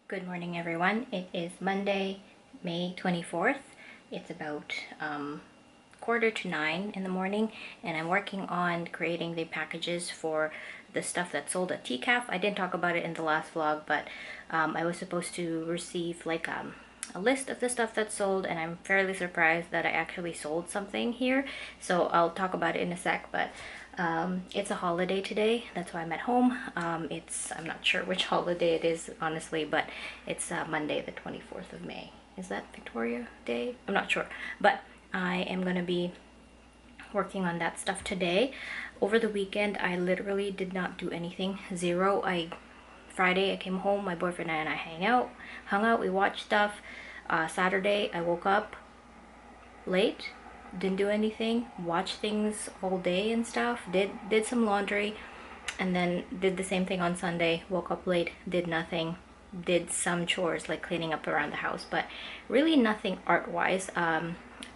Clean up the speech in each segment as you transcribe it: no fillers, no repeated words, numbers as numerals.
Good morning, everyone. It is Monday, May 24th. It's about 8:45 in the morning, and I'm working on creating the packages for the stuff that's sold at TCAF. I didn't talk about it in the last vlog, but I was supposed to receive like a list of the stuff that's sold, and I'm fairly surprised that I actually sold something here. So I'll talk about it in a sec, but it's a holiday today. That's why I'm at home. I'm not sure which holiday it is, honestly, but it's Monday, the 24th of May. Is that Victoria Day? I'm not sure, but I am going to be working on that stuff today. Over the weekend, I literally did not do anything. Zero. Friday, I came home, my boyfriend and I hung out, we watched stuff. Saturday, I woke up late, didn't do anything, watched things all day and stuff, did some laundry, and then did the same thing on Sunday. Woke up late, did nothing, did some chores like cleaning up around the house, but really nothing art-wise.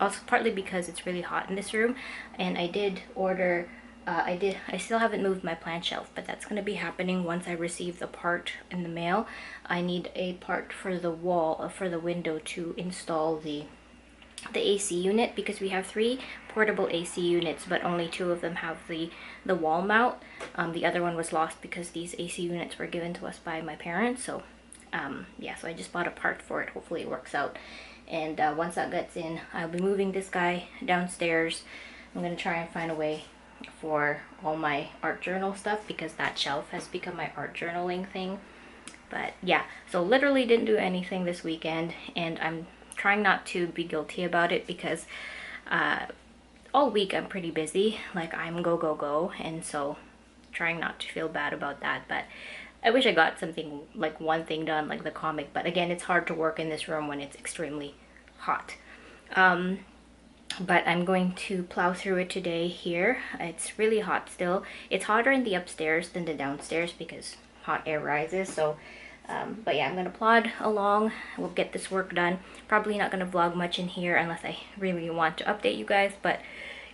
Also partly because it's really hot in this room, and I did order I still haven't moved my plant shelf, but that's going to be happening once I receive the part in the mail. I need a part for the wall, for the window, to install the AC unit, because we have 3 portable AC units, but only 2 of them have the wall mount. The other one was lost because these AC units were given to us by my parents. So yeah, so I just bought a part for it. Hopefully it works out. And once that gets in, I'll be moving this guy downstairs. I'm going to try and find a way for all my art journal stuff, because that shelf has become my art journaling thing. But yeah, so literally didn't do anything this weekend, and I'm trying not to be guilty about it, because all week I'm pretty busy. Like, I'm go, and so trying not to feel bad about that. But I wish I got something, like one thing done, like the comic, but again, it's hard to work in this room when it's extremely hot. But I'm going to plow through it today here. It's really hot still. It's hotter in the upstairs than the downstairs because hot air rises. So but yeah, I'm gonna plod along. We'll get this work done. Probably not gonna vlog much in here unless I really want to update you guys, but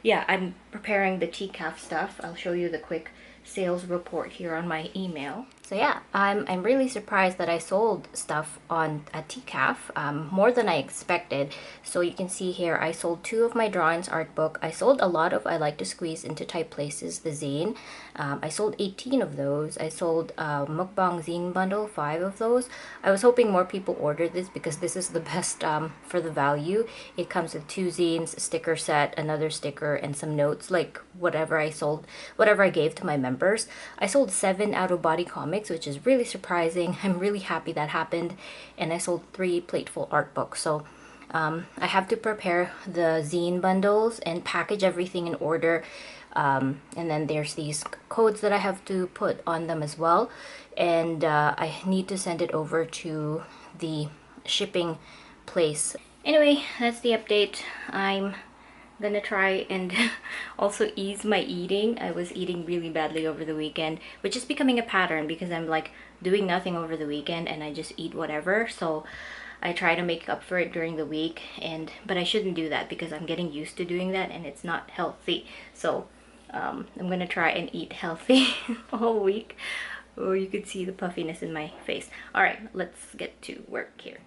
yeah, I'm preparing the TCAF stuff. I'll show you the quick sales report here on my email. So yeah, I'm really surprised that I sold stuff on a TCAF, more than I expected. So you can see here, I sold 2 of my drawings art book. I sold a lot of I Like to Squeeze into Tight Places, the zine. I sold 18 of those. I sold mukbang zine bundle, 5 of those. I was hoping more people ordered this because this is the best for the value. It comes with 2 zines, a sticker set, another sticker, and some notes, like whatever I sold, whatever I gave to my members. I sold 7 out-of-body comics, which is really surprising. I'm really happy that happened. And I sold 3 plateful art books. So I have to prepare the zine bundles and package everything in order. And then there's these codes that I have to put on them as well. And I need to send it over to the shipping place. Anyway, that's the update. I'm gonna try and also ease my eating. I was eating really badly over the weekend, which is becoming a pattern because I'm like doing nothing over the weekend and I just eat whatever. So I try to make up for it during the week, but I shouldn't do that because I'm getting used to doing that and it's not healthy. So I'm gonna try and eat healthy all week. Oh, you could see the puffiness in my face. All right, let's get to work here.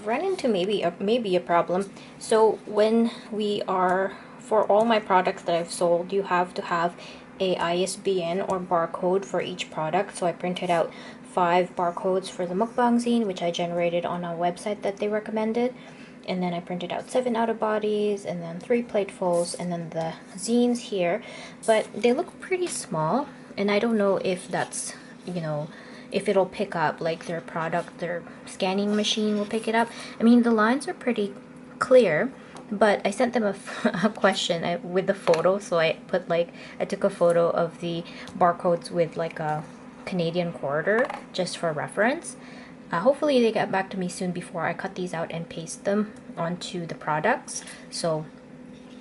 Run into maybe a problem. So when for all my products that I've sold, you have to have a ISBN or barcode for each product. So I printed out 5 barcodes for the mukbang zine, which I generated on a website that they recommended, and then I printed out 7 out-of-bodies, and then 3 platefuls, and then the zines here. But they look pretty small, and I don't know if that's, if it'll pick up, like their scanning machine will pick it up. I mean, the lines are pretty clear, But I sent them a question with the photo, so I put like, I took a photo of the barcodes with like a Canadian quarter just for reference. Hopefully they get back to me soon before I cut these out and paste them onto the products. So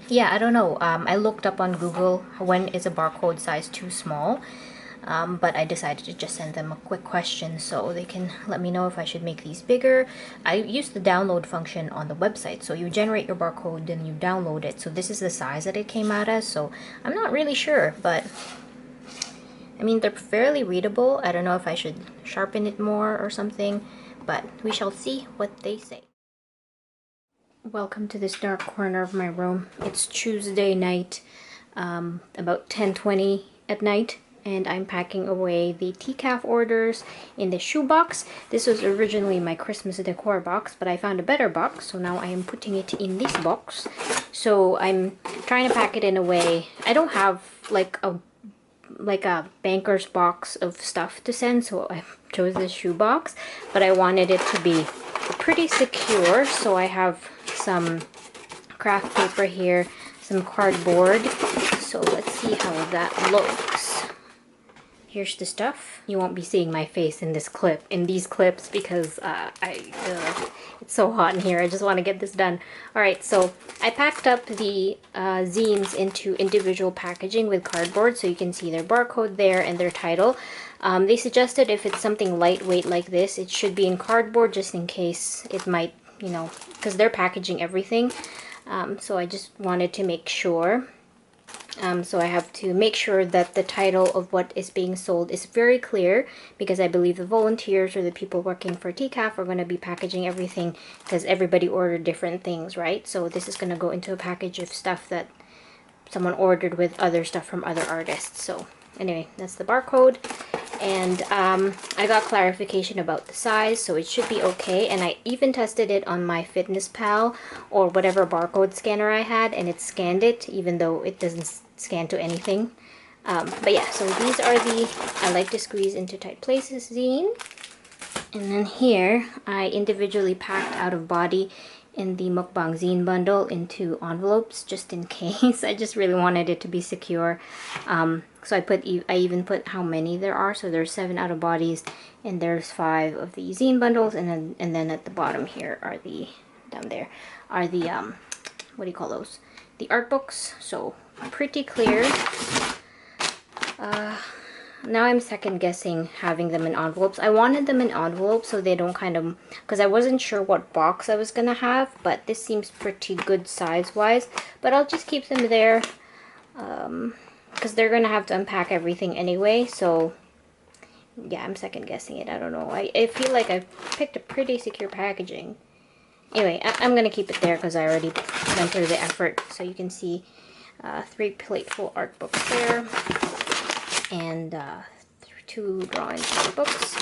yeah, I don't know. I looked up on Google when is a barcode size too small, but I decided to just send them a quick question so they can let me know if I should make these bigger. I used the download function on the website, so you generate your barcode, then you download it. So this is the size that it came out as, so I'm not really sure, but I mean, they're fairly readable. I don't know if I should sharpen it more or something, but we shall see what they say. Welcome to this dark corner of my room. It's Tuesday night, about 10:20 at night, and I'm packing away the TCAF orders in the shoebox. This was originally my Christmas decor box, but I found a better box, so now I am putting it in this box. So I'm trying to pack it in a way. I don't have like a banker's box of stuff to send, so I chose this shoebox, but I wanted it to be pretty secure, so I have some craft paper here, some cardboard, so let's see how that looks. Here's the stuff. You won't be seeing my face in this clip, in these clips, because it's so hot in here. I just want to get this done. Alright, so I packed up the zines into individual packaging with cardboard, so you can see their barcode there and their title. They suggested if it's something lightweight like this, it should be in cardboard just in case it might, you know, because they're packaging everything. So I just wanted to make sure. So I have to make sure that the title of what is being sold is very clear, because I believe the volunteers or the people working for TCAF are going to be packaging everything, because everybody ordered different things, right? So this is going to go into a package of stuff that someone ordered with other stuff from other artists. So anyway, that's the barcode. And I got clarification about the size, so it should be okay. And I even tested it on my FitnessPal or whatever barcode scanner I had, and it scanned it, even though it doesn't scan to anything. But yeah, so these are the I Like to Squeeze into Tight Places zine. And then here, I individually packed Out of Body in the Mukbang zine bundle into envelopes, just in case. I just really wanted it to be secure. So I even put how many there are. So there's 7 out of bodies, and there's 5 of the zine bundles, and then at the bottom here are the down there are the what do you call those? The art books. So pretty clear. Now I'm second guessing having them in envelopes. I wanted them in envelopes so they don't kind of, because I wasn't sure what box I was gonna have, but this seems pretty good size wise. But I'll just keep them there because they're gonna have to unpack everything anyway. So yeah, I'm second guessing it. I don't know. I feel like I picked a pretty secure packaging. Anyway, I'm gonna keep it there because I already went through the effort. So you can see 3 plateful art books there, and 2 drawing books.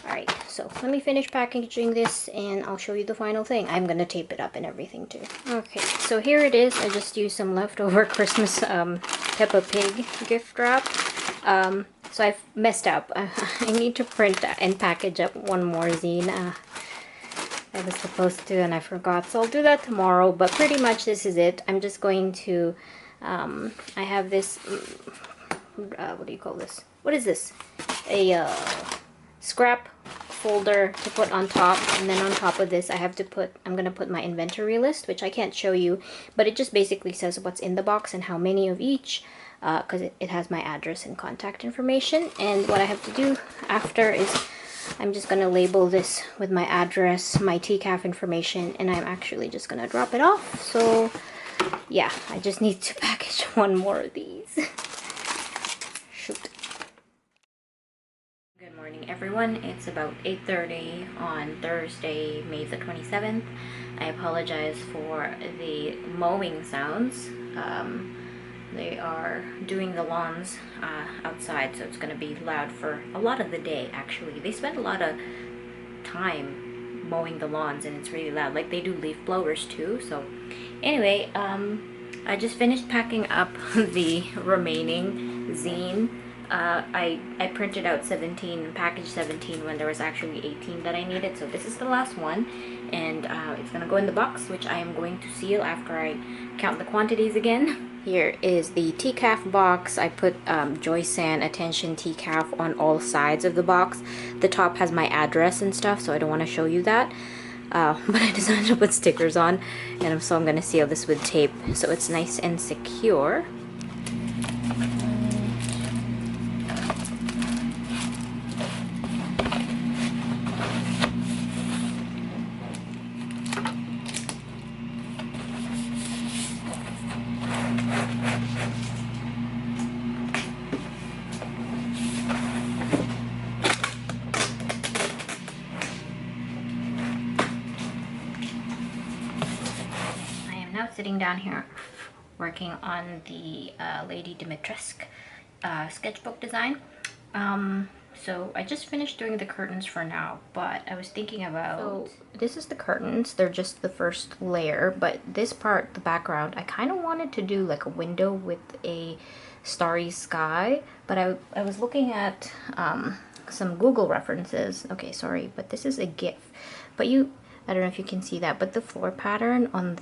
Alright, so let me finish packaging this and I'll show you the final thing. I'm gonna tape it up and everything too. Okay, so here it is. I just used some leftover Christmas Peppa Pig gift wrap. So I've messed up. I need to print and package up one more zine. I was supposed to and I forgot, so I'll do that tomorrow. But pretty much this is it. I'm just going to I have this what do you call this? What is this? A scrap folder to put on top, and then on top of this I'm gonna put my inventory list, which I can't show you, but it just basically says what's in the box and how many of each, because it has my address and contact information. And what I have to do after is I'm just gonna label this with my address, my TCAF information, and I'm actually just gonna drop it off. So yeah, I just need to package one more of these. Shoot. Good morning, everyone. It's about 8:30 on Thursday, May the 27th. I apologize for the mowing sounds. They are doing the lawns outside, so it's going to be loud for a lot of the day, actually. They spend a lot of time mowing the lawns, and it's really loud. Like, they do leaf blowers too. So anyway, I just finished packing up the remaining zine I printed out 17, package 17 when there was actually 18 that I needed. So this is the last one, and it's gonna go in the box, which I am going to seal after I count the quantities again. Here is the TCAF box. I put Joysan Attention TCAF on all sides of the box. The top has my address and stuff, so I don't want to show you that. But I decided to put stickers on, and so I'm going to seal this with tape so it's nice and secure. Sitting down here working on the Lady Dimitrescu sketchbook design. So I just finished doing the curtains for now, but I was thinking about... So this is the curtains. They're just the first layer, but this part, the background, I kind of wanted to do like a window with a starry sky, but I was looking at some Google references. Okay, sorry, but this is a GIF. But I don't know if you can see that, but the floor pattern on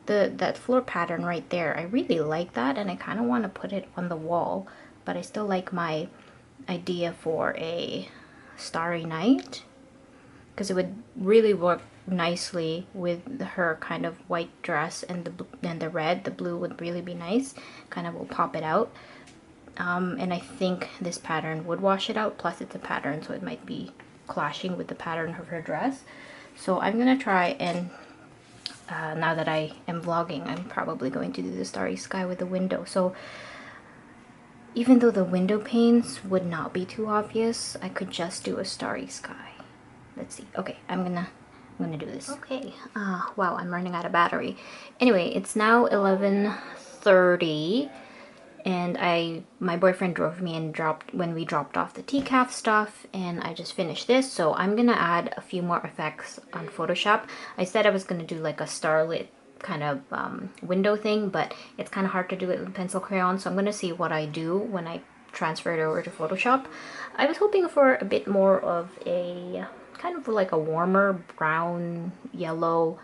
that floor pattern right there, I really like that, and I kind of want to put it on the wall, but I still like my idea for a starry night because it would really work nicely with her kind of white dress and the red. The blue would really be nice, kind of will pop it out. And I think this pattern would wash it out, plus it's a pattern, so it might be clashing with the pattern of her dress. So I'm gonna try and now that I am vlogging, I'm probably going to do the starry sky with the window. So even though the window panes would not be too obvious, I could just do a starry sky. Let's see. Okay, I'm gonna do this. Okay. Wow, I'm running out of battery. Anyway, it's now 11:30. And my boyfriend drove me and when we dropped off the TCAF stuff, and I just finished this. So I'm gonna add a few more effects on Photoshop. I said I was gonna do like a starlit kind of window thing, but it's kind of hard to do it with pencil crayon. So I'm gonna see what I do when I transfer it over to Photoshop. I was hoping for a bit more of a kind of like a warmer brown yellow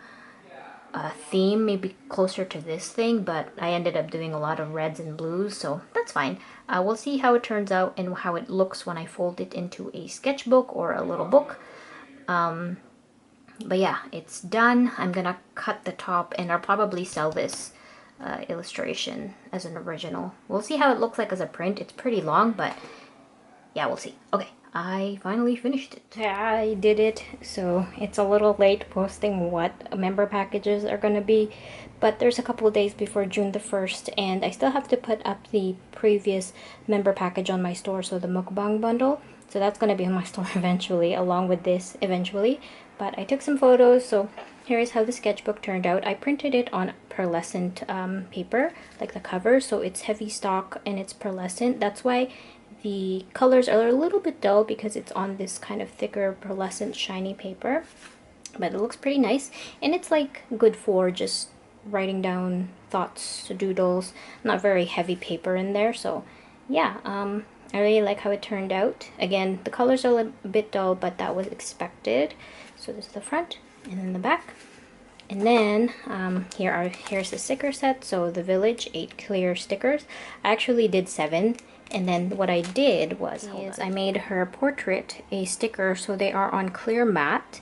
theme, maybe closer to this thing, but I ended up doing a lot of reds and blues, so that's fine. We'll see how it turns out and how it looks when I fold it into a sketchbook or a little book. But yeah, it's done. I'm gonna cut the top, and I'll probably sell this illustration as an original. We'll see how it looks like as a print. It's pretty long, but yeah, we'll see. Okay. I finally finished it. I did it, so it's a little late posting what member packages are gonna be, but there's a couple of days before June the 1st, and I still have to put up the previous member package on my store, so the mukbang bundle. So that's gonna be on my store eventually, along with this eventually. But I took some photos, so here is how the sketchbook turned out. I printed it on pearlescent paper, like the cover, so it's heavy stock and it's pearlescent. That's why the colors are a little bit dull, because it's on this kind of thicker pearlescent shiny paper, but it looks pretty nice, and it's like good for just writing down thoughts, doodles, not very heavy paper in there. So yeah, I really like how it turned out. Again, the colors are a bit dull, but that was expected. So this is the front and then the back. And then here's the sticker set. So the Village 8 clear stickers. I actually did 7. And then what I did was I made her portrait a sticker, so they are on clear matte,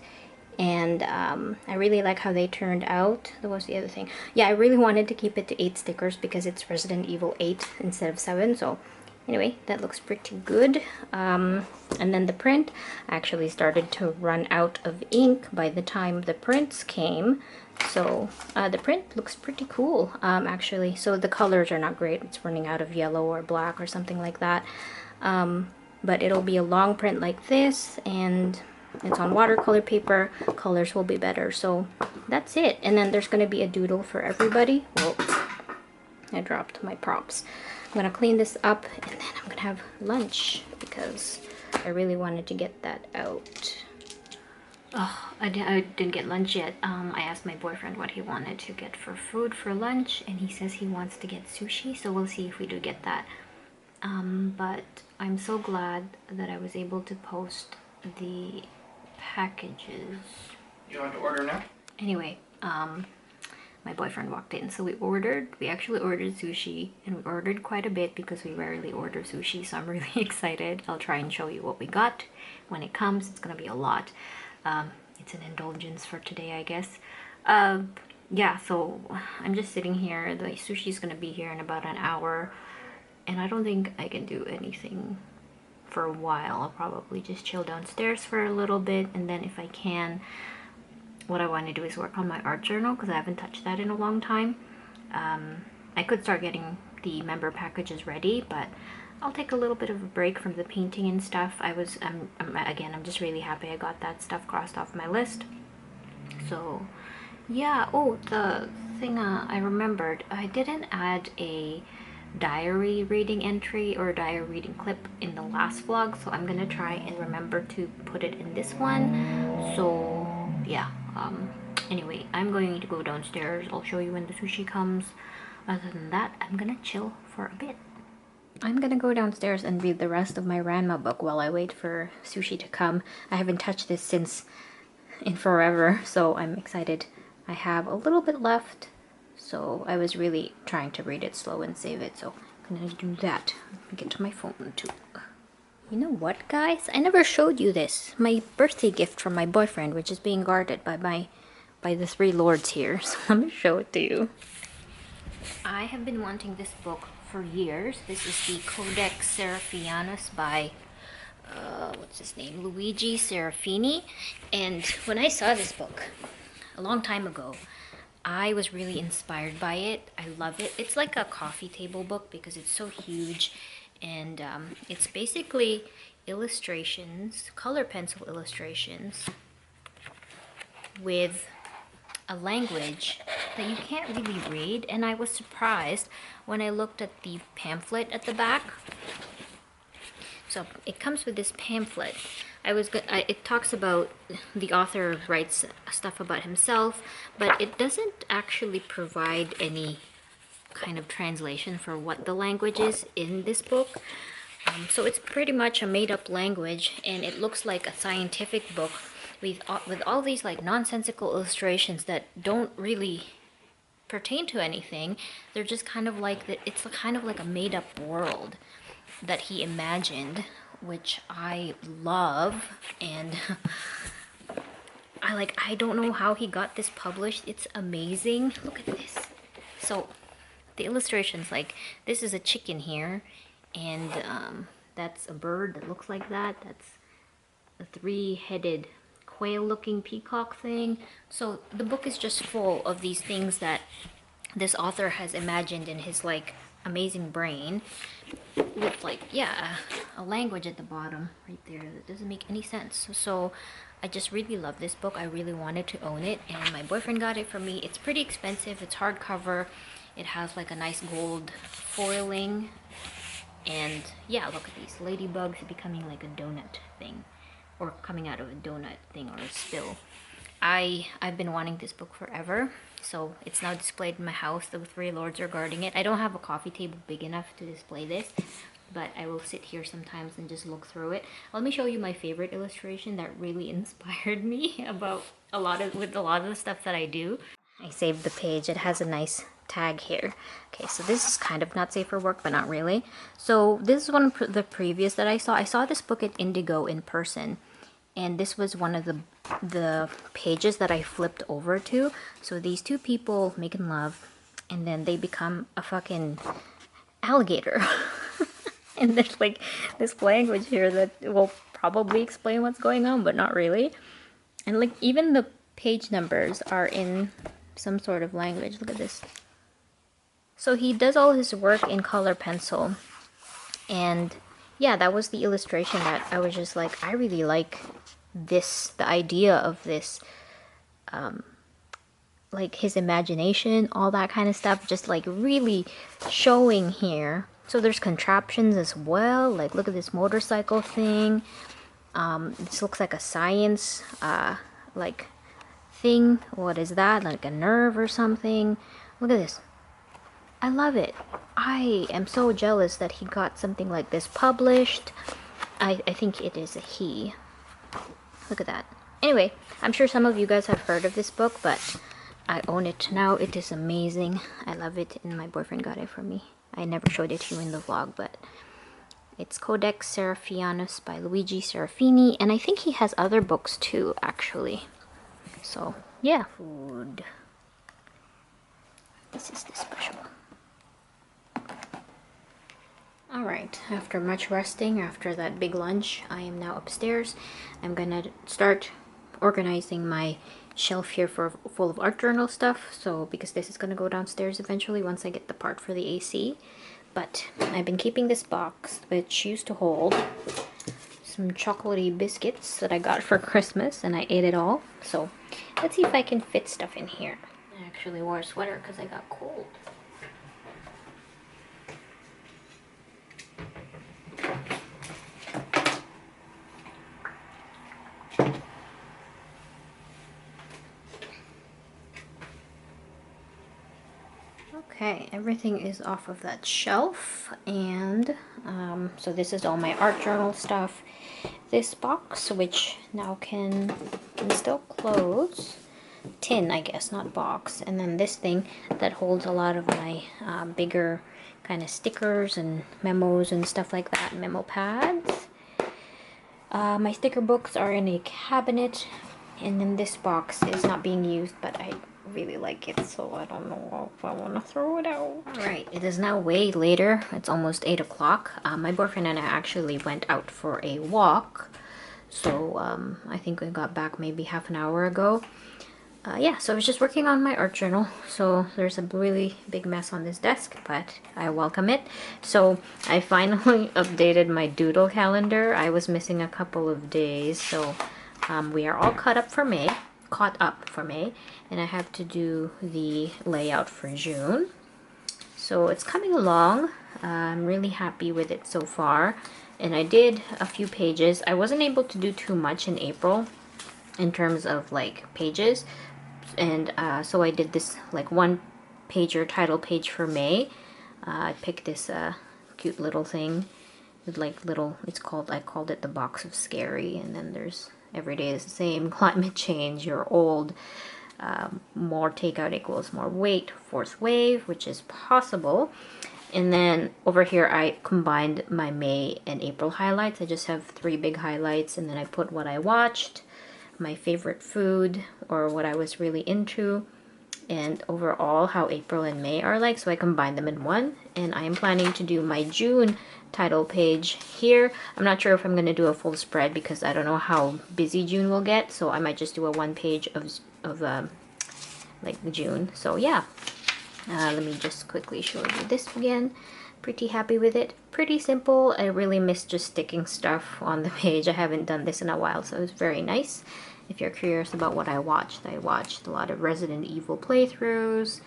and I really like how they turned out. That was the other thing. Yeah, I really wanted to keep it to 8 stickers because it's Resident Evil 8 instead of 7. So anyway, that looks pretty good. And then the print, I actually started to run out of ink by the time the prints came. So the print looks pretty cool, actually. So the colors are not great. It's running out of yellow or black or something like that. But it'll be a long print like this, and it's on watercolor paper. Colors will be better. So that's it. And then there's going to be a doodle for everybody. Whoa, I dropped my props. I'm going to clean this up, and then I'm going to have lunch because I really wanted to get that out. Oh, I didn't get lunch yet. I asked my boyfriend what he wanted to get for food for lunch, and he says he wants to get sushi, so we'll see if we do get that. But I'm so glad that I was able to post the packages. You want to order now? Anyway, my boyfriend walked in, so we actually ordered sushi, and we ordered quite a bit because we rarely order sushi, so I'm really excited. I'll try and show you what we got when it comes. It's gonna be a lot. It's an indulgence for today, I guess. Yeah, so I'm just sitting here. The sushi's gonna be here in about an hour, and I don't think I can do anything for a while. I'll probably just chill downstairs for a little bit, and then if I can, what I want to do is work on my art journal because I haven't touched that in a long time. I could start getting the member packages ready, but I'll take a little bit of a break from the painting and stuff. I'm just really happy I got that stuff crossed off my list. So yeah, oh, the thing I remembered, I didn't add a diary reading entry or diary reading clip in the last vlog, so I'm gonna try and remember to put it in this one. So yeah, anyway, I'm going to go downstairs. I'll show you when the sushi comes. Other than that, I'm gonna chill for a bit. I'm gonna go downstairs and read the rest of my Ranma book while I wait for sushi to come. I haven't touched this since in forever, so I'm excited. I have a little bit left, so I was really trying to read it slow and save it, so I'm gonna do that. Get to my phone too. You know what, guys? I never showed you this. My birthday gift from my boyfriend, which is being guarded by the three lords here. So let me show it to you. I have been wanting this book for years. This is the Codex Serafianus by what's his name? Luigi Serafini. And when I saw this book a long time ago, I was really inspired by it. I love it. It's like a coffee table book because it's so huge, and it's basically illustrations, color pencil illustrations with a language that you can't really read. And I was surprised when I looked at the pamphlet at the back. So it comes with this pamphlet. It talks about, the author writes stuff about himself, but it doesn't actually provide any kind of translation for what the language is in this book. So it's pretty much a made-up language, and it looks like a scientific book with all these like nonsensical illustrations that don't really pertain to anything. They're just kind of like that. It's kind of like a made-up world that he imagined, which I love, and I don't know how he got this published. It's amazing. Look at this. So the illustrations, like this is a chicken here, and that's a bird that looks like that. That's a three-headed quail-looking peacock thing. So the book is just full of these things that this author has imagined in his like amazing brain, with like, yeah, a language at the bottom right there that doesn't make any sense. So I just really love this book. I really wanted to own it, and my boyfriend got it for me. It's pretty expensive. It's hardcover. It has like a nice gold foiling, and yeah, look at these ladybugs becoming like a donut thing, or coming out of a donut thing, or a spill. I've been wanting this book forever, so it's now displayed in my house. The three lords are guarding it. I don't have a coffee table big enough to display this, but I will sit here sometimes and just look through it. Let me show you my favorite illustration that really inspired me about with a lot of the stuff that I do. I saved the page. It has a nice tag here. Okay, so this is kind of not safe for work, but not really. So this is one of the previous that I saw. I saw this book at Indigo in person, and this was one of the pages that I flipped over to. So these two people making love, and then they become a fucking alligator. And there's like this language here that will probably explain what's going on, but not really. And like even the page numbers are in some sort of language. Look at this. So he does all his work in color pencil, and yeah, that was the illustration that I was just like, I really like this, the idea of this, like his imagination, all that kind of stuff, just like really showing here. So there's contraptions as well, like look at this motorcycle thing. This looks like a science like thing. What is that? Like a nerve or something? Look at this. I love it. I am so jealous that he got something like this published. I think it is a he. Look at that. Anyway, I'm sure some of you guys have heard of this book, but I own it now. It is amazing. I love it, and my boyfriend got it for me. I never showed it to you in the vlog, but it's Codex Serafianus by Luigi Serafini, and I think he has other books too, actually. So, yeah. Food. This is the special. Alright, after much resting, after that big lunch, I am now upstairs. I'm gonna start organizing my shelf here full of art journal stuff, so because this is gonna go downstairs eventually once I get the part for the AC. But I've been keeping this box, which used to hold some chocolatey biscuits that I got for Christmas, and I ate it all. So let's see if I can fit stuff in here. I actually wore a sweater because I got cold. Okay, everything is off of that shelf, and so this is all my art journal stuff. This box, which now can still close, tin I guess, not box, and then this thing that holds a lot of my bigger kind of stickers and memos and stuff like that, memo pads. My sticker books are in a cabinet, and then this box is not being used, but I really like it, so I don't know if I want to throw it out. Alright, it is now way later. It's almost 8 o'clock. My boyfriend and I actually went out for a walk, so I think we got back maybe half an hour ago. Yeah, so I was just working on my art journal, so there's a really big mess on this desk, but I welcome it. So I finally updated my doodle calendar. I was missing a couple of days, so we are all caught up for May, and I have to do the layout for June. So it's coming along. I'm really happy with it so far, and I did a few pages. I wasn't able to do too much in April in terms of like pages, and so I did this like one pager title page for May. I picked this cute little thing with like little, I called it the box of scary, and then there's every day is the same, climate change, you're old, more takeout equals more weight, fourth wave, which is possible. And then over here I combined my May and April highlights. I just have 3 big highlights, and then I put what I watched, my favorite food, or what I was really into, and overall how April and May are like, so I combined them in one. And I am planning to do my June title page here. I'm not sure if I'm going to do a full spread because I don't know how busy June will get, so I might just do a one page of like June. So yeah, let me just quickly show you this again. Pretty happy with it. Pretty simple. I really miss just sticking stuff on the page. I haven't done this in a while, so it's very nice. If you're curious about what I watched a lot of Resident Evil playthroughs.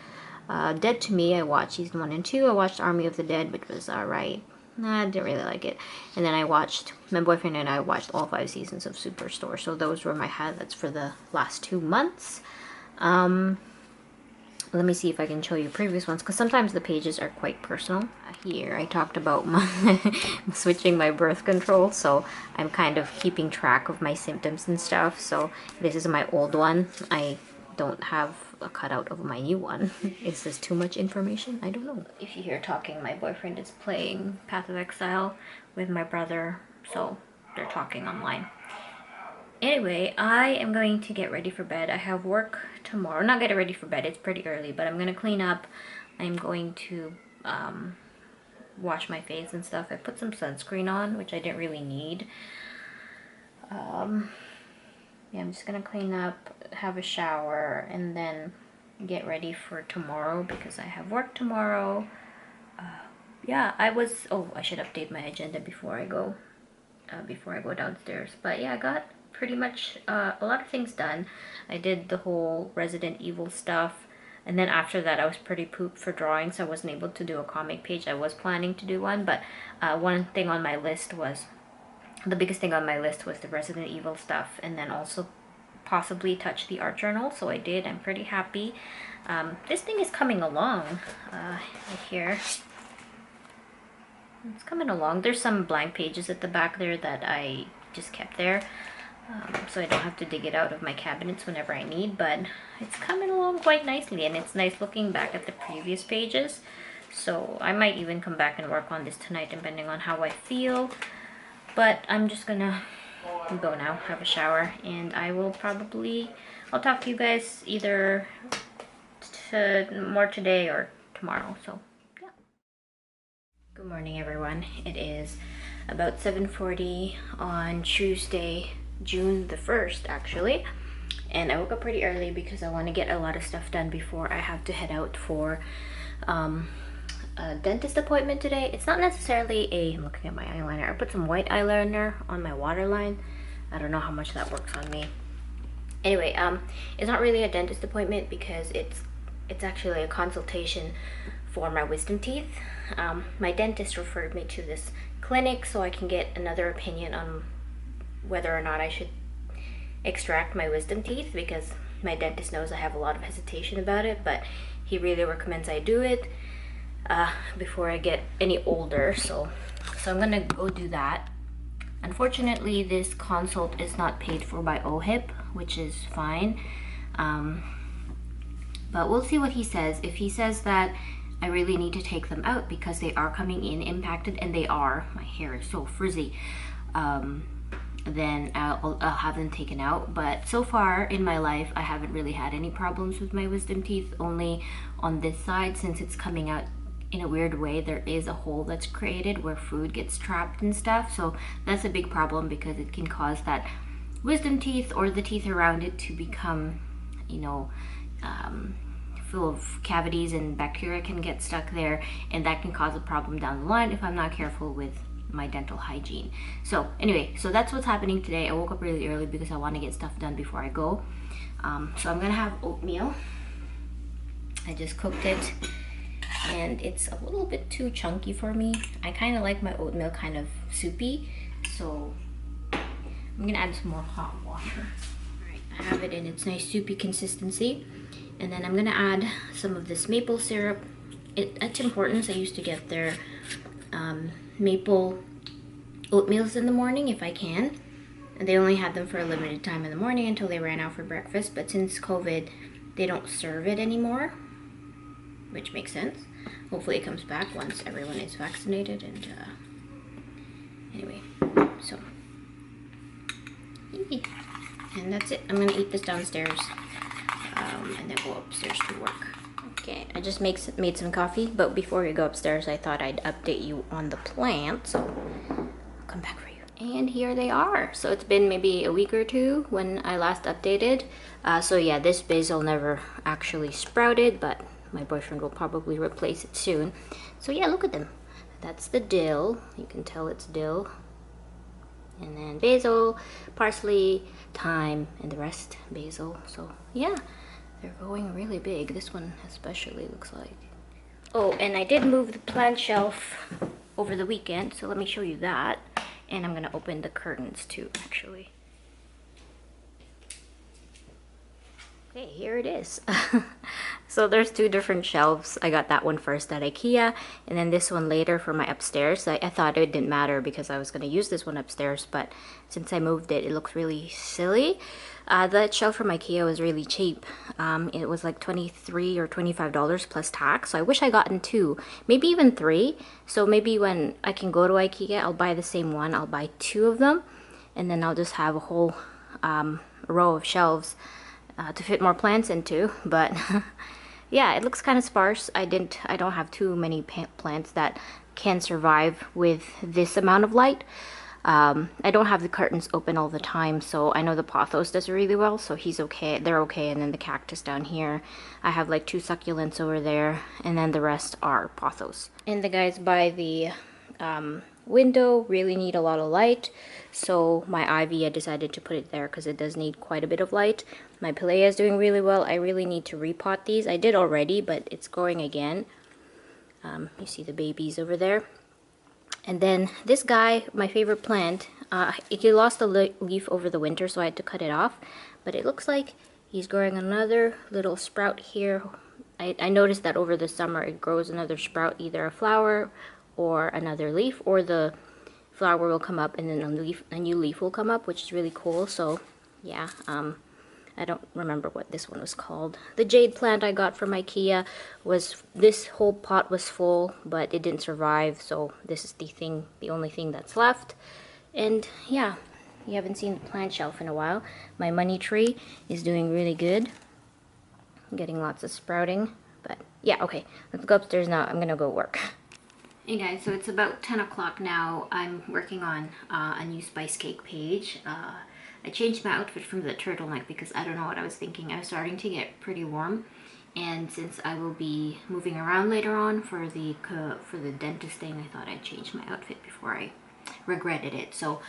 Dead to Me, I watched season 1 and 2. I watched Army of the Dead, which was alright. Nah, I didn't really like it. And then my boyfriend and I watched all 5 seasons of Superstore. So those were my highlights for the last 2 months. Let me see if I can show you previous ones, because sometimes the pages are quite personal. Here I talked about switching my birth control, so I'm kind of keeping track of my symptoms and stuff. So this is my old one. I don't have a cutout of my new one. Is this too much information? I don't know. If you hear talking, my boyfriend is playing Path of Exile with my brother, so they're talking online. Anyway, I am going to get ready for bed. I have work tomorrow. Not get ready for bed, it's pretty early, but I'm going to clean up. I'm going to wash my face and stuff. I put some sunscreen on, which I didn't really need. Yeah, I'm just going to clean up, have a shower, and then get ready for tomorrow because I have work tomorrow. Yeah, I should update my agenda before I go downstairs. But yeah, I got pretty much a lot of things done. I did the whole Resident Evil stuff, and then after that I was pretty pooped for drawing, so I wasn't able to do a comic page. I was planning to do one, but one thing on my list was, the biggest thing on my list was the Resident Evil stuff, and then also possibly touch the art journal, so I did. I'm pretty happy. This thing is coming along right here. It's coming along. There's some blank pages at the back there that I just kept there, so I don't have to dig it out of my cabinets whenever I need, but it's coming along quite nicely, and it's nice looking back at the previous pages. So I might even come back and work on this tonight depending on how I feel, but I'm just gonna go now, have a shower, and I'll talk to you guys either more today or tomorrow. So yeah. Good morning, everyone. It is about 7:40 on Tuesday, June the 1st, actually, and I woke up pretty early because I want to get a lot of stuff done before I have to head out for a dentist appointment today. It's not necessarily I'm looking at my eyeliner. I put some white eyeliner on my waterline. I don't know how much that works on me. Anyway, it's not really a dentist appointment because it's actually a consultation for my wisdom teeth. My dentist referred me to this clinic so I can get another opinion on whether or not I should extract my wisdom teeth, because my dentist knows I have a lot of hesitation about it, but he really recommends I do it before I get any older. So I'm gonna go do that. Unfortunately, this consult is not paid for by OHIP, which is fine. But we'll see what he says. If he says that I really need to take them out because they are coming in impacted, and they are, my hair is so frizzy, then I'll have them taken out. But so far in my life, I haven't really had any problems with my wisdom teeth, only on this side, since it's coming out in a weird way. There is a hole that's created where food gets trapped and stuff, so that's a big problem because it can cause that wisdom teeth or the teeth around it to become, you know, full of cavities, and bacteria can get stuck there, and that can cause a problem down the line if I'm not careful with my dental hygiene. So anyway, so that's what's happening today. I woke up really early because I want to get stuff done before I go. So I'm gonna have oatmeal. I just cooked it, and it's a little bit too chunky for me. I kind of like my oatmeal kind of soupy, so I'm gonna add some more hot water. All right, I have it in its nice soupy consistency, and then I'm gonna add some of this maple syrup. It's important. I used to get their maple oatmeals in the morning if I can, and they only had them for a limited time in the morning until they ran out for breakfast. But since COVID, they don't serve it anymore, which makes sense. Hopefully it comes back once everyone is vaccinated. And anyway, so and that's it. I'm gonna eat this downstairs and then go upstairs to work. Okay, I just made some coffee, but before we go upstairs, I thought I'd update you on the plant, so I'll come back for you. And here they are. So it's been maybe a week or two when I last updated. So yeah, this basil never actually sprouted, but my boyfriend will probably replace it soon. So yeah, look at them. That's the dill. You can tell it's dill. And then basil, parsley, thyme, and the rest basil. So yeah, they're going really big. This one especially looks like. Oh, and I did move the plant shelf over the weekend, so let me show you that. And I'm gonna open the curtains too, actually. Okay, here it is. So there's two different shelves. I got that one first at IKEA, and then this one later for my upstairs. I thought it didn't matter because I was going to use this one upstairs, but since I moved it, it looks really silly. That shelf from IKEA was really cheap. It was like $23 or $25 plus tax, so I wish I gotten two, maybe even three. So maybe when I can go to IKEA, I'll buy the same one. I'll buy two of them, and then I'll just have a whole row of shelves to fit more plants into. But yeah, it looks kind of sparse. I don't have too many plants that can survive with this amount of light. I don't have the curtains open all the time, so I know the pothos does really well, so he's okay. They're okay. And then the cactus down here, I have like 2 succulents over there, and then the rest are pothos. And the guys by the window really need a lot of light, so my ivy, I decided to put it there because it does need quite a bit of light. My pilea is doing really well. I really need to repot these. I did already, but it's growing again. You see the babies over there. And then this guy, my favorite plant, he lost a leaf over the winter, so I had to cut it off. but it looks like he's growing another little sprout here. I noticed that over the summer it grows another sprout, either a flower or another leaf, or the flower will come up and then a new leaf will come up, which is really cool. So yeah, I don't remember what this one was called. The jade plant I got from IKEA was, this whole pot was full, but it didn't survive, so this is the only thing that's left. And yeah, you haven't seen the plant shelf in a while. My money tree is doing really good. I'm getting lots of sprouting, but yeah, okay, let's go upstairs now. I'm gonna go work. Hey guys, so it's about 10 o'clock now. I'm working on a new spice cake page. I changed my outfit from the turtleneck because I don't know what I was thinking. I was starting to get pretty warm, and since I will be moving around later on for the dentist thing, I thought I'd change my outfit before I regretted it. So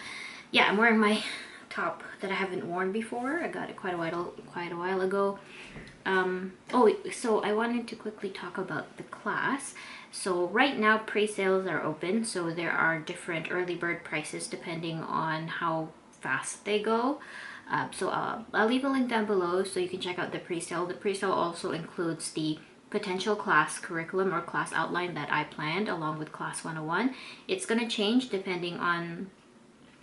yeah, I'm wearing my top that I haven't worn before. I got it quite a while ago. So I wanted to quickly talk about the class. So right now pre-sales are open, so there are different early bird prices depending on how fast they go. I'll leave a link down below so you can check out the pre-sale. The pre-sale also includes the potential class curriculum or class outline that I planned along with class 101. It's going to change depending on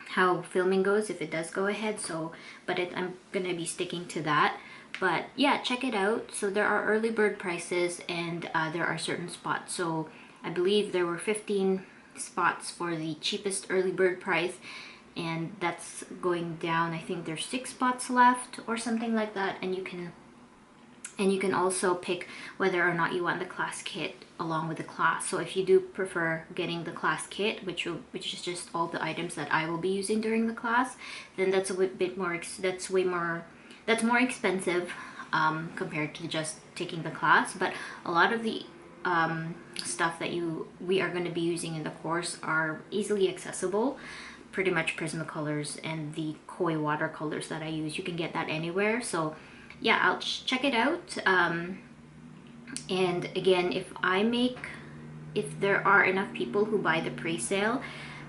how filming goes, if it does go ahead, I'm going to be sticking to that. But yeah, check it out. So there are early bird prices, and there are certain spots. So I believe there were 15 spots for the cheapest early bird price, and that's going down. I think there's 6 spots left or something like that, and you can also pick whether or not you want the class kit along with the class. So if you do prefer getting the class kit, which is just all the items that I will be using during the class, then that's a bit more, that's more expensive compared to just taking the class. But a lot of the stuff that we are going to be using in the course are easily accessible. Pretty much Prismacolors and the koi watercolors that I use, you can get that anywhere. So yeah, I'll check it out. And again, if there are enough people who buy the pre-sale,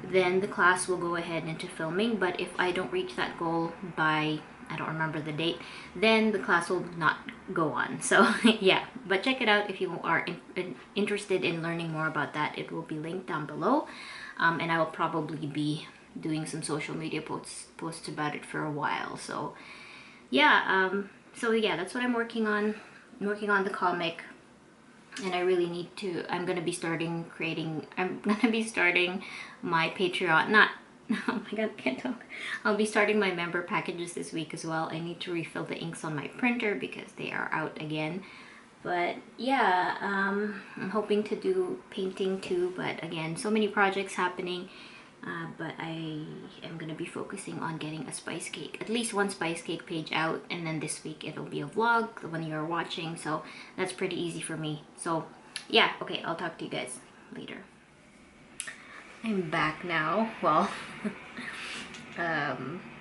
then the class will go ahead into filming. But if I don't reach that goal by, I don't remember the date, then the class will not go on. So yeah, but check it out if you are interested in learning more about that. It will be linked down below, and I will probably be doing some social media posts about it for a while. So yeah, that's what I'm working on. I'm working on the comic, and I really need to, I'm gonna be starting my Patreon, oh my god, I can't talk. I'll be starting my member packages this week as well. I need to refill the inks on my printer because they are out again. But yeah, I'm hoping to do painting too, but again, so many projects happening. But I am going to be focusing on getting a spice cake, at least one spice cake page out, and then this week it'll be a vlog, the one you're watching, so that's pretty easy for me. So yeah, okay, I'll talk to you guys later. I'm back now. Well,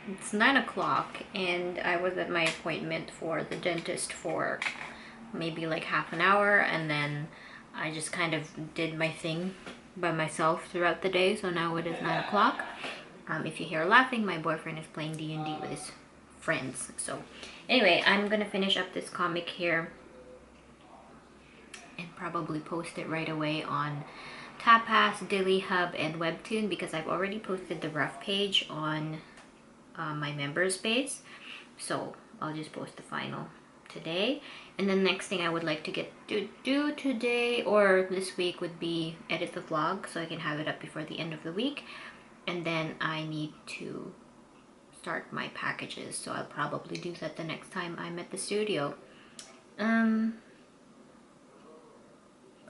it's 9 o'clock, and I was at my appointment for the dentist for maybe like half an hour, and then I just kind of did my thing by myself throughout the day. So now it is 9 o'clock. If you hear laughing, my boyfriend is playing D&D with his friends. So anyway, I'm gonna finish up this comic here and probably post it right away on Tapas, Dilly Hub, and Webtoon, because I've already posted the rough page on my members base. So I'll just post the final today. And then next thing I would like to do today or this week would be edit the vlog so I can have it up before the end of the week. And then I need to start my packages, so I'll probably do that the next time I'm at the studio.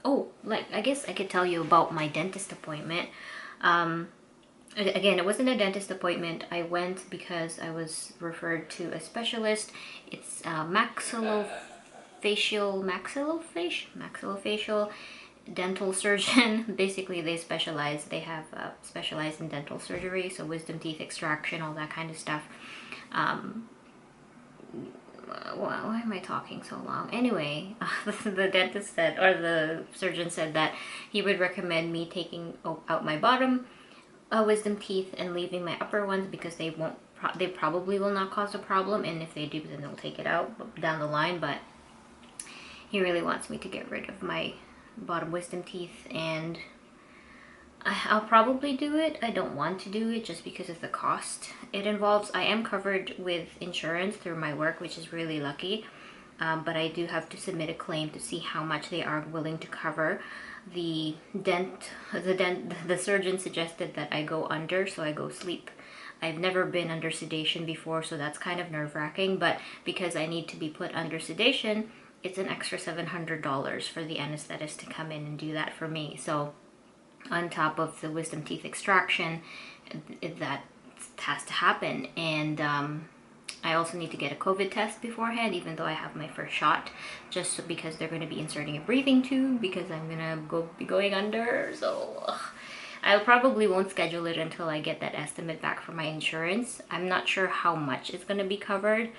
Oh, like, I guess I could tell you about my dentist appointment. Again, it wasn't a dentist appointment. I went because I was referred to a specialist. It's maxillofacial dental surgeon. Basically, they have specialized in dental surgery, so wisdom teeth extraction, all that kind of stuff. Why am I talking so long? Anyway, the dentist said, or the surgeon said, that he would recommend me taking out my bottom wisdom teeth and leaving my upper ones because they won't they probably will not cause a problem, and if they do, then they'll take it out down the line. But he really wants me to get rid of my bottom wisdom teeth, and I'll probably do it. I don't want to do it just because of the cost it involves. I am covered with insurance through my work, which is really lucky. But I do have to submit a claim to see how much they are willing to cover. The surgeon suggested that I go under, so I go sleep. I've never been under sedation before, so that's kind of nerve-wracking, but because I need to be put under sedation, it's an extra $700 for the anesthetist to come in and do that for me. So on top of the wisdom teeth extraction, that has to happen. And I also need to get a COVID test beforehand, even though I have my first shot, just because they're going to be inserting a breathing tube because I'm going to be going under. So I probably won't schedule it until I get that estimate back from my insurance. I'm not sure how much is going to be covered,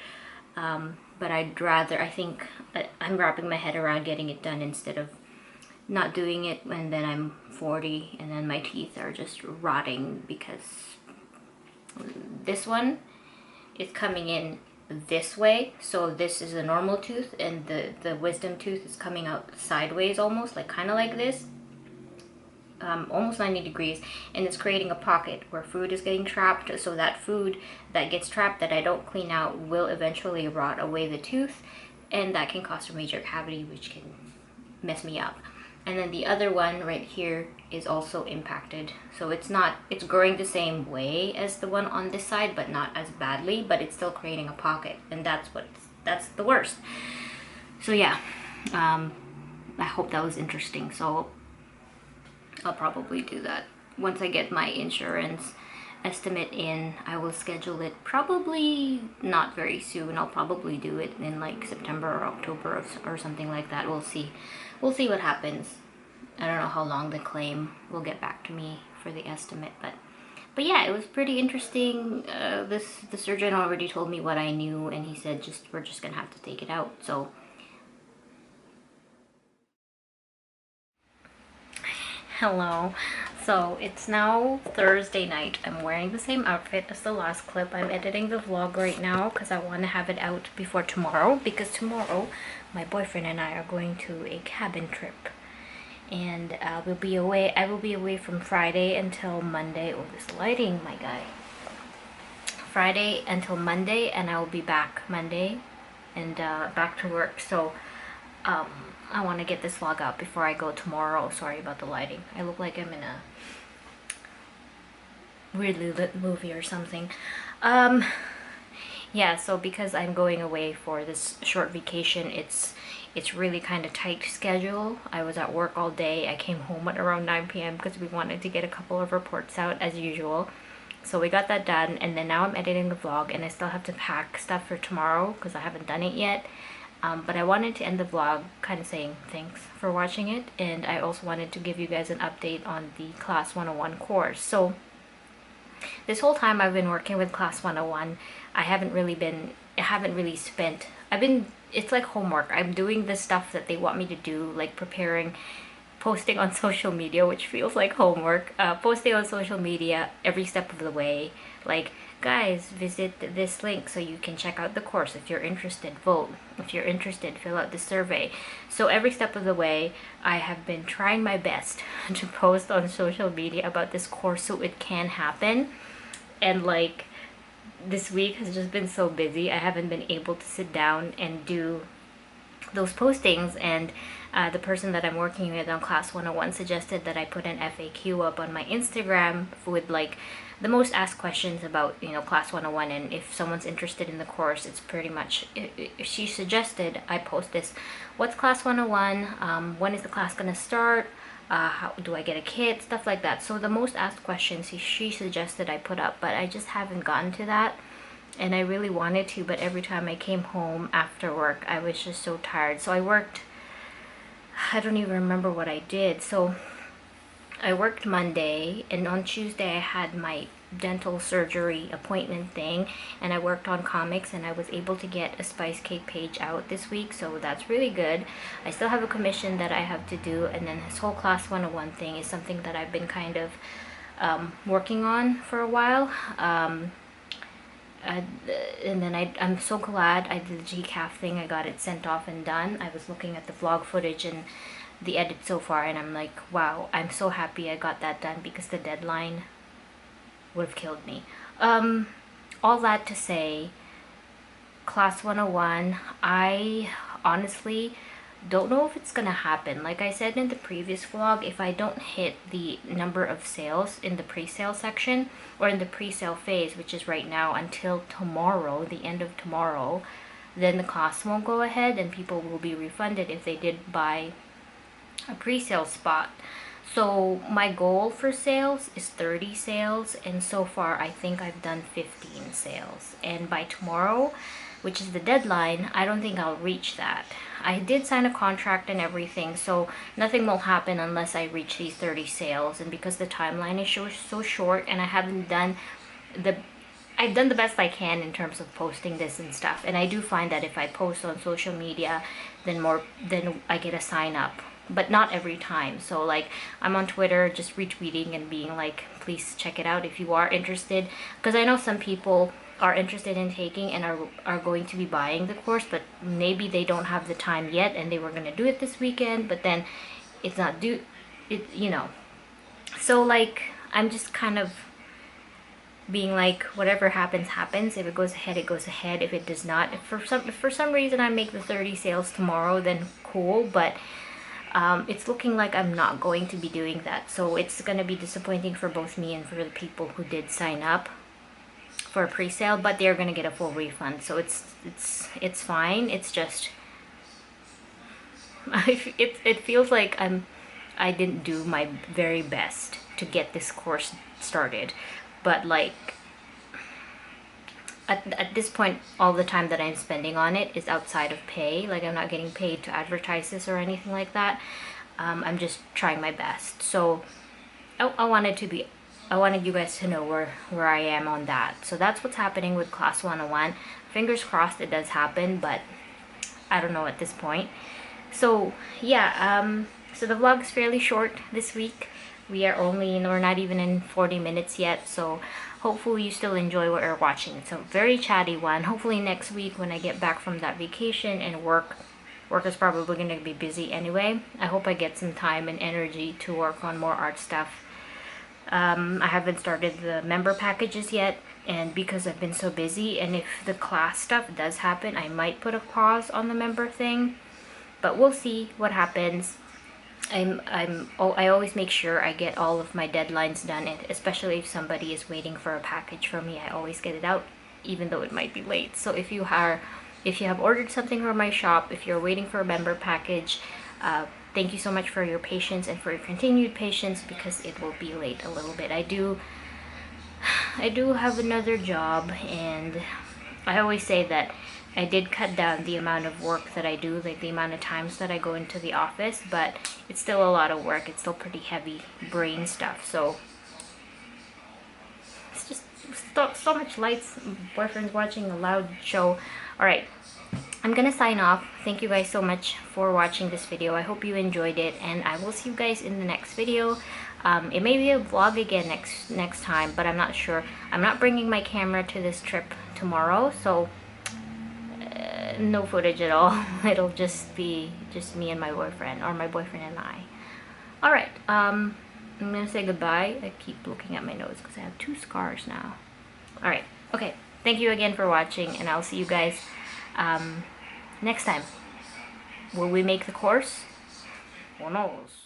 but I think I'm wrapping my head around getting it done instead of not doing it when then I'm 40 and then my teeth are just rotting, because this one is coming in this way, so this is a normal tooth, and the wisdom tooth is coming out sideways, almost like kind of like this, almost 90 degrees, and it's creating a pocket where food is getting trapped. So that food that gets trapped that I don't clean out will eventually rot away the tooth, and that can cause a major cavity, which can mess me up. And then the other one right here is also impacted. So it's growing the same way as the one on this side, but not as badly, but it's still creating a pocket. And that's the worst. So yeah, I hope that was interesting. So I'll probably do that. Once I get my insurance estimate in, I will schedule it, probably not very soon. I'll probably do it in like September or October or something like that. We'll see what happens. I don't know how long the claim will get back to me for the estimate, but yeah, it was pretty interesting. The surgeon already told me what I knew, and he said we're just gonna have to take it out. So hello. So it's now Thursday night. I'm wearing the same outfit as the last clip. I'm editing the vlog right now because I want to have it out before tomorrow, because tomorrow my boyfriend and I are going to a cabin trip, and I will be away from Friday until Monday. Oh, this lighting, my guy. Friday until Monday, and I will be back Monday and back to work. So I want to get this vlog out before I go tomorrow. Sorry about the lighting. I look like I'm in a weirdly lit movie or something. Yeah, so because I'm going away for this short vacation, it's really kind of tight schedule. I was at work all day. I came home at around 9 p.m. because we wanted to get a couple of reports out as usual. So we got that done, and then now I'm editing the vlog, and I still have to pack stuff for tomorrow because I haven't done it yet. But I wanted to end the vlog kind of saying thanks for watching it, and I also wanted to give you guys an update on the Class 101 course. So this whole time I've been working with Class 101, it's like homework. I'm doing the stuff that they want me to do, like posting on social media, which feels like homework, posting on social media every step of the way, like, guys, visit this link so you can check out the course. If you're interested, vote. If you're interested, fill out the survey. So every step of the way, I have been trying my best to post on social media about this course so it can happen. And like, this week has just been so busy. I haven't been able to sit down and do those postings, and the person that I'm working with on Class 101 suggested that I put an FAQ up on my Instagram with like the most asked questions about, Class 101, and if someone's interested in the course, it's pretty much, she suggested I post this. What's Class 101? When is the class gonna start? How do I get a kit? Stuff like that. So the most asked questions she suggested I put up, but I just haven't gotten to that, and I really wanted to, but every time I came home after work, I was just so tired. So I don't even remember what I did. So I worked Monday, and on Tuesday I had my dental surgery appointment thing, and I worked on comics, and I was able to get a Spice Cake page out this week, so that's really good. I still have a commission that I have to do, and then this whole Class 101 thing is something that I've been kind of working on for a while. and then I'm so glad I did the TCAF thing. I got it sent off and done. I was looking at the vlog footage and the edit so far, and I'm like, wow, I'm so happy I got that done because the deadline would have killed me. All that to say, Class 101, I honestly don't know if it's gonna happen. Like I said in the previous vlog, if I don't hit the number of sales in the pre-sale section or in the pre-sale phase, which is right now until tomorrow, the end of tomorrow, then the class won't go ahead and people will be refunded if they did buy a pre-sale spot. So my goal for sales is 30 sales, and so far I think I've done 15 sales, and by tomorrow, which is the deadline, I don't think I'll reach that. I did sign a contract and everything, so nothing will happen unless I reach these 30 sales. And because the timeline is so short and I haven't done I've done the best I can in terms of posting this and stuff, and I do find that if I post on social media, then I get a sign up, but not every time. So like, I'm on Twitter just retweeting and being like, please check it out if you are interested, because I know some people are interested in taking and are going to be buying the course, but maybe they don't have the time yet and they were going to do it this weekend, but then it's not due, so like, I'm just kind of being like, whatever happens happens. If it goes ahead, it goes ahead. If it does not, if for some reason I make the 30 sales tomorrow, then cool, but it's looking like I'm not going to be doing that, so it's going to be disappointing for both me and for the people who did sign up for a pre-sale, but they're going to get a full refund, so it's fine. It's just it feels like I didn't do my very best to get this course started, but like at this point, all the time that I'm spending on it is outside of pay. Like, I'm not getting paid to advertise this or anything like that. I'm just trying my best. So I wanted you guys to know where I am on that. So that's what's happening with Class 101. Fingers crossed it does happen, but I don't know at this point. So yeah, so the vlog is fairly short this week. We're not even in 40 minutes yet, so hopefully you still enjoy what you're watching. It's a very chatty one. Hopefully next week when I get back from that vacation and work is probably going to be busy anyway. I hope I get some time and energy to work on more art stuff. I haven't started the member packages yet, and because I've been so busy, and if the class stuff does happen, I might put a pause on the member thing, but we'll see what happens. I always make sure I get all of my deadlines done, and especially if somebody is waiting for a package from me, I always get it out, even though it might be late. So if you have ordered something from my shop, if you're waiting for a member package, thank you so much for your patience and for your continued patience, because it will be late a little bit. I do have another job, and I always say that I did cut down the amount of work that I do, like the amount of times that I go into the office, but it's still a lot of work. It's still pretty heavy brain stuff, so it's just so much lights. Boyfriend's watching a loud show. Alright, I'm gonna sign off. Thank you guys so much for watching this video. I hope you enjoyed it, and I will see you guys in the next video. It may be a vlog again next time, but I'm not sure. I'm not bringing my camera to this trip tomorrow, so no footage at all. It'll just be me and my boyfriend, or my boyfriend and I. Alright, I'm gonna say goodbye. I keep looking at my nose because I have 2 scars now. Alright, okay. Thank you again for watching, and I'll see you guys next time. Will we make the course? Who knows?